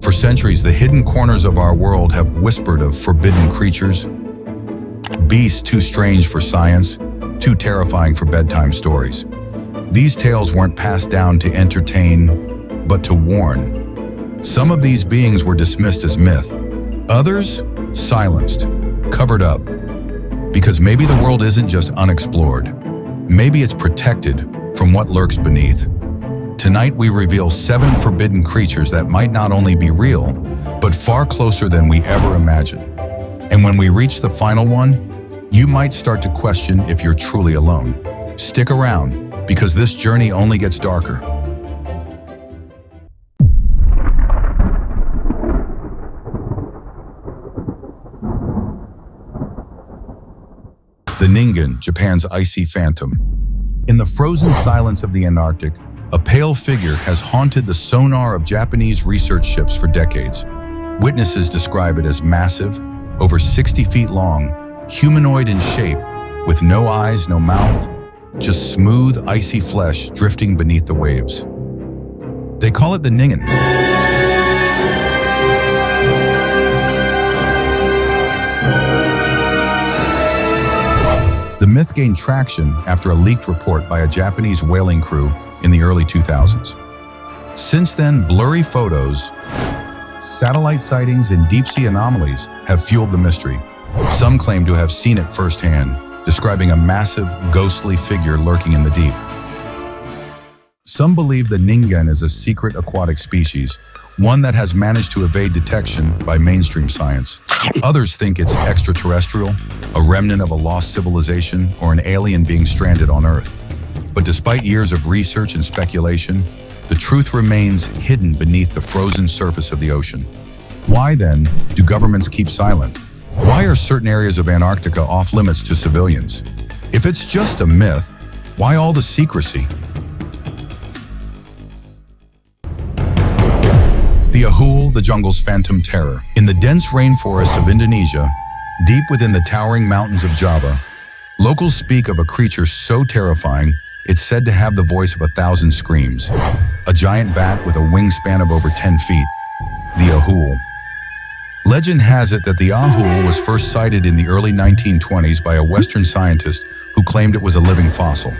For centuries, the hidden corners of our world have whispered of forbidden creatures, beasts too strange for science, too terrifying for bedtime stories. These tales weren't passed down to entertain, but to warn. Some of these beings were dismissed as myth, others silenced, covered up. Because maybe the world isn't just unexplored. Maybe it's protected from what lurks beneath. Tonight we reveal 7 forbidden creatures that might not only be real, but far closer than we ever imagined. And when we reach the final one, you might start to question if you're truly alone. Stick around, because this journey only gets darker. The Ningen, Japan's icy phantom. In the frozen silence of the Antarctic, a pale figure has haunted the sonar of Japanese research ships for decades. Witnesses describe it as massive, over 60 feet long, humanoid in shape, with no eyes, no mouth, just smooth, icy flesh drifting beneath the waves. They call it the Ningen. The myth gained traction after a leaked report by a Japanese whaling crew in the early 2000s. Since then, blurry photos, satellite sightings, and deep-sea anomalies have fueled the mystery. Some claim to have seen it firsthand, describing a massive, ghostly figure lurking in the deep. Some believe the Ningen is a secret aquatic species, one that has managed to evade detection by mainstream science. Others think it's extraterrestrial, a remnant of a lost civilization, or an alien being stranded on Earth. But despite years of research and speculation, the truth remains hidden beneath the frozen surface of the ocean. Why then do governments keep silent? Why are certain areas of Antarctica off limits to civilians? If it's just a myth, why all the secrecy? The Ahool, the jungle's phantom terror. In the dense rainforests of Indonesia, deep within the towering mountains of Java, locals speak of a creature so terrifying it's said to have the voice of 1,000 screams. A giant bat with a wingspan of over 10 feet, the Ahool. Legend has it that the Ahool was first sighted in the early 1920s by a Western scientist who claimed it was a living fossil.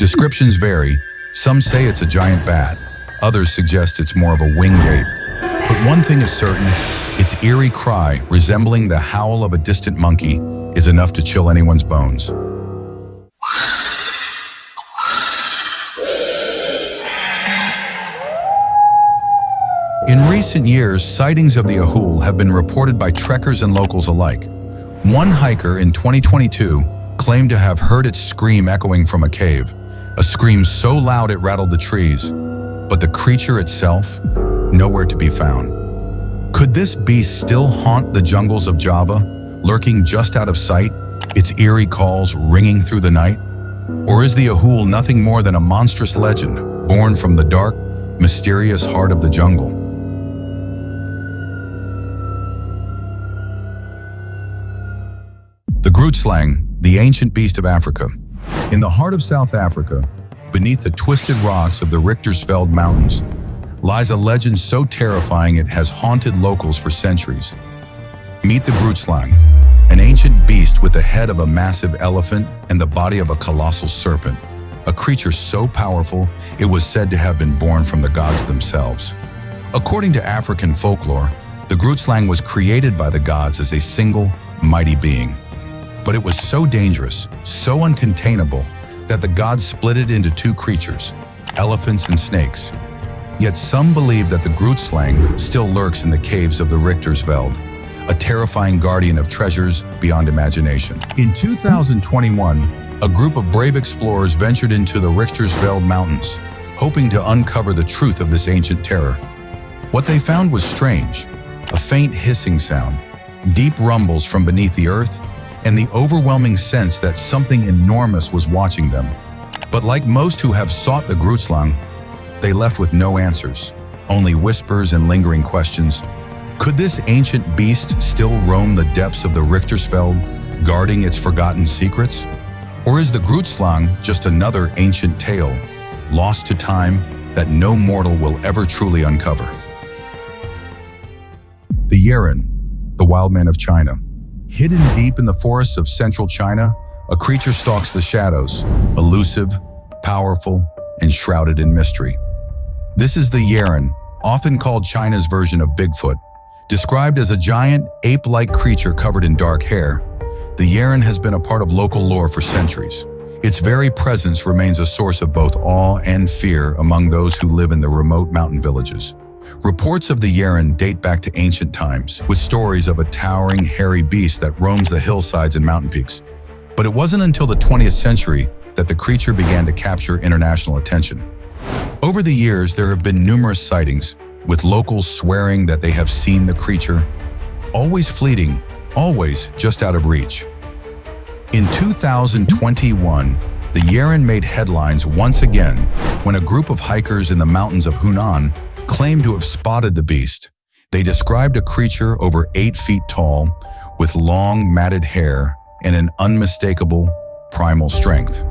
Descriptions vary. Some say it's a giant bat. Others suggest it's more of a winged ape. But one thing is certain, its eerie cry, resembling the howl of a distant monkey, is enough to chill anyone's bones. In recent years, sightings of the Ahool have been reported by trekkers and locals alike. One hiker in 2022 claimed to have heard its scream echoing from a cave, a scream so loud it rattled the trees. But the creature itself, nowhere to be found. Could this beast still haunt the jungles of Java, lurking just out of sight, its eerie calls ringing through the night? Or is the Ahool nothing more than a monstrous legend, born from the dark, mysterious heart of the jungle? The Grootslang, the ancient beast of Africa. In the heart of South Africa, beneath the twisted rocks of the Richtersveld Mountains, lies a legend so terrifying it has haunted locals for centuries. Meet the Grootslang, an ancient beast with the head of a massive elephant and the body of a colossal serpent, a creature so powerful it was said to have been born from the gods themselves. According to African folklore, the Grootslang was created by the gods as a single, mighty being. But it was so dangerous, so uncontainable, that the gods split it into 2 creatures, elephants and snakes. Yet some believe that the Grootslang still lurks in the caves of the Richtersveld, a terrifying guardian of treasures beyond imagination. In 2021, a group of brave explorers ventured into the Richtersveld Mountains, hoping to uncover the truth of this ancient terror. What they found was strange, a faint hissing sound, deep rumbles from beneath the earth, and the overwhelming sense that something enormous was watching them. But like most who have sought the Grootslang, they left with no answers, only whispers and lingering questions. Could this ancient beast still roam the depths of the Richtersveld, guarding its forgotten secrets? Or is the Grootslang just another ancient tale, lost to time, that no mortal will ever truly uncover? The Yeren, the wild man of China. Hidden deep in the forests of central China, a creature stalks the shadows, elusive, powerful, and shrouded in mystery. This is the Yeren, often called China's version of Bigfoot. Described as a giant, ape-like creature covered in dark hair, the Yeren has been a part of local lore for centuries. Its very presence remains a source of both awe and fear among those who live in the remote mountain villages. Reports of the Yeren date back to ancient times, with stories of a towering, hairy beast that roams the hillsides and mountain peaks. But it wasn't until the 20th century that the creature began to capture international attention. Over the years, there have been numerous sightings, with locals swearing that they have seen the creature, always fleeting, always just out of reach. In 2021, the Yeren made headlines once again when a group of hikers in the mountains of Hunan claimed to have spotted the beast. They described a creature over 8 feet tall, with long, matted hair and an unmistakable, primal strength.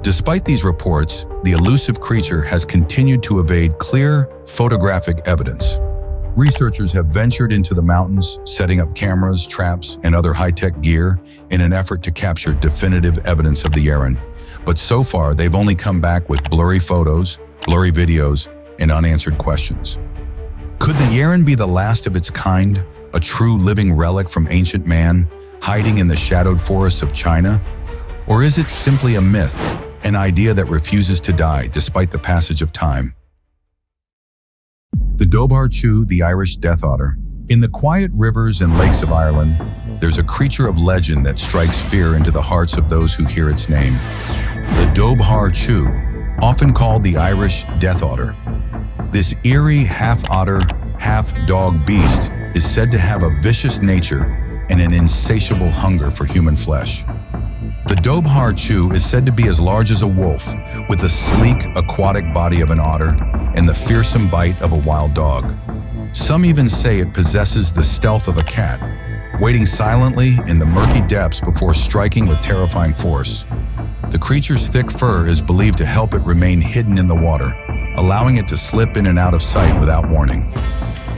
Despite these reports, the elusive creature has continued to evade clear, photographic evidence. Researchers have ventured into the mountains, setting up cameras, traps, and other high-tech gear in an effort to capture definitive evidence of the Yeren. But so far, they've only come back with blurry photos, blurry videos, and unanswered questions. Could the Yeren be the last of its kind, a true living relic from ancient man, hiding in the shadowed forests of China? Or is it simply a myth, an idea that refuses to die despite the passage of time? The Dobhar-Chú, the Irish death otter. In the quiet rivers and lakes of Ireland, there's a creature of legend that strikes fear into the hearts of those who hear its name. The Dobhar-Chú, often called the Irish death otter. This eerie half-otter, half-dog beast is said to have a vicious nature and an insatiable hunger for human flesh. The Dobhar-Chú is said to be as large as a wolf, with the sleek, aquatic body of an otter and the fearsome bite of a wild dog. Some even say it possesses the stealth of a cat, waiting silently in the murky depths before striking with terrifying force. The creature's thick fur is believed to help it remain hidden in the water, allowing it to slip in and out of sight without warning.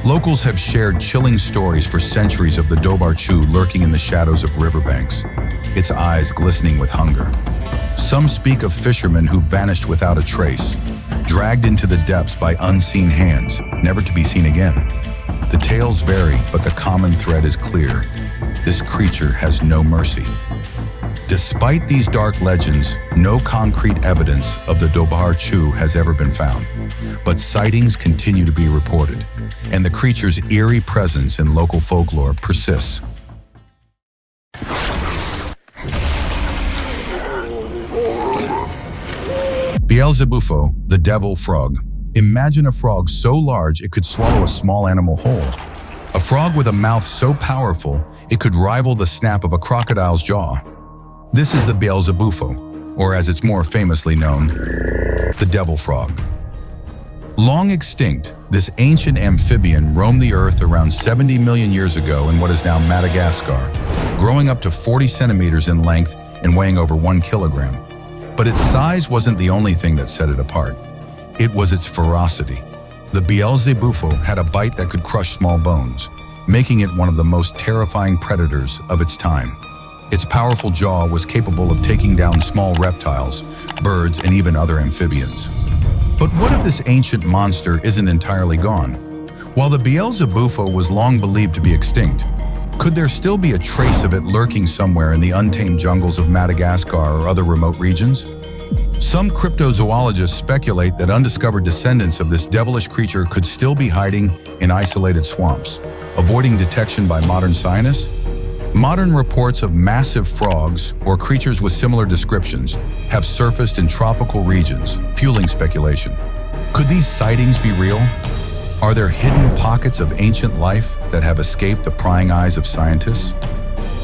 Locals have shared chilling stories for centuries of the Dobhar-Chú lurking in the shadows of riverbanks, its eyes glistening with hunger. Some speak of fishermen who vanished without a trace, dragged into the depths by unseen hands, never to be seen again. The tales vary, but the common thread is clear. This creature has no mercy. Despite these dark legends, no concrete evidence of the Dobhar-Chú has ever been found. But sightings continue to be reported, and the creature's eerie presence in local folklore persists. Beelzebufo, the devil frog. Imagine a frog so large it could swallow a small animal whole. A frog with a mouth so powerful it could rival the snap of a crocodile's jaw. This is the Beelzebufo, or as it's more famously known, the devil frog. Long extinct, this ancient amphibian roamed the earth around 70 million years ago in what is now Madagascar, growing up to 40 centimeters in length and weighing over 1 kilogram. But its size wasn't the only thing that set it apart. It was its ferocity. The Beelzebufo had a bite that could crush small bones, making it one of the most terrifying predators of its time. Its powerful jaw was capable of taking down small reptiles, birds, and even other amphibians. But what if this ancient monster isn't entirely gone? While the Beelzebufo was long believed to be extinct, could there still be a trace of it lurking somewhere in the untamed jungles of Madagascar or other remote regions? Some cryptozoologists speculate that undiscovered descendants of this devilish creature could still be hiding in isolated swamps, avoiding detection by modern scientists. Modern reports of massive frogs or creatures with similar descriptions have surfaced in tropical regions, fueling speculation. Could these sightings be real? Are there hidden pockets of ancient life that have escaped the prying eyes of scientists?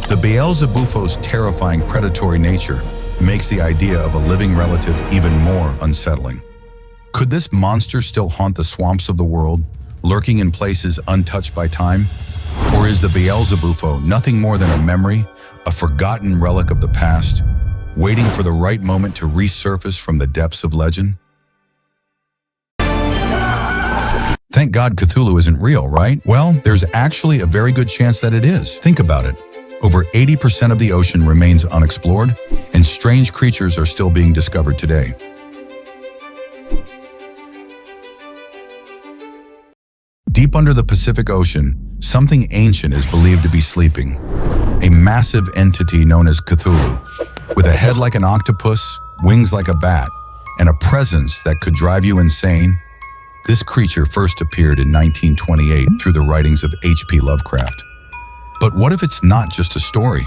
The Beelzebufo's terrifying predatory nature makes the idea of a living relative even more unsettling. Could this monster still haunt the swamps of the world, lurking in places untouched by time? Or is the Beelzebufo nothing more than a memory, a forgotten relic of the past, waiting for the right moment to resurface from the depths of legend? Thank God Cthulhu isn't real, right? Well, there's actually a very good chance that it is. Think about it. Over 80% of the ocean remains unexplored, and strange creatures are still being discovered today. Deep under the Pacific Ocean, something ancient is believed to be sleeping. A massive entity known as Cthulhu, with a head like an octopus, wings like a bat, and a presence that could drive you insane. This creature first appeared in 1928 through the writings of H.P. Lovecraft. But what if it's not just a story?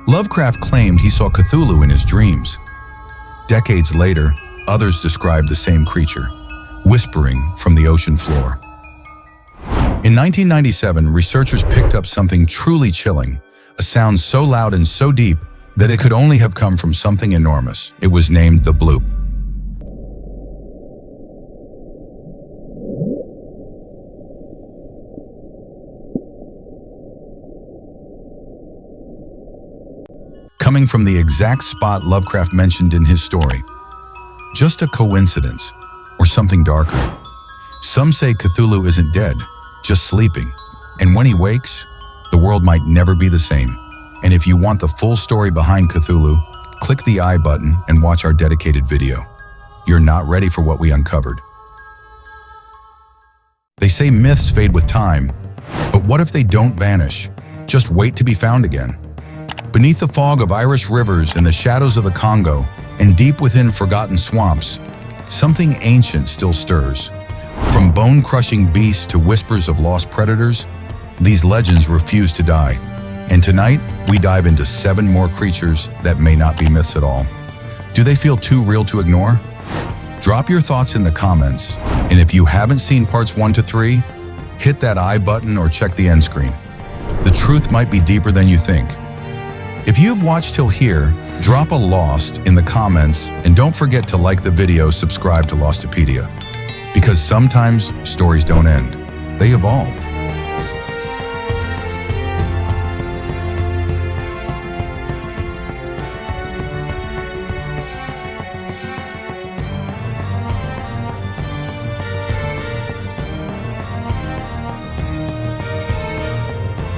Lovecraft claimed he saw Cthulhu in his dreams. Decades later, others described the same creature, whispering from the ocean floor. In 1997, researchers picked up something truly chilling, a sound so loud and so deep that it could only have come from something enormous. It was named the bloop. Coming from the exact spot Lovecraft mentioned in his story. Just a coincidence, or something darker? Some say Cthulhu isn't dead, just sleeping, and when he wakes, the world might never be the same. And if you want the full story behind Cthulhu, click the I button and watch our dedicated video. You're not ready for what we uncovered. They say myths fade with time, but what if they don't vanish? Just wait to be found again. Beneath the fog of Irish rivers, in the shadows of the Congo, and deep within forgotten swamps, something ancient still stirs. From bone-crushing beasts to whispers of lost predators, these legends refuse to die. And tonight, we dive into 7 more creatures that may not be myths at all. Do they feel too real to ignore? Drop your thoughts in the comments, and if you haven't seen parts 1 to 3, hit that I button or check the end screen. The truth might be deeper than you think. If you've watched till here, drop a Lost in the comments, and don't forget to like the video, subscribe to Lostopedia. Because sometimes stories don't end, they evolve.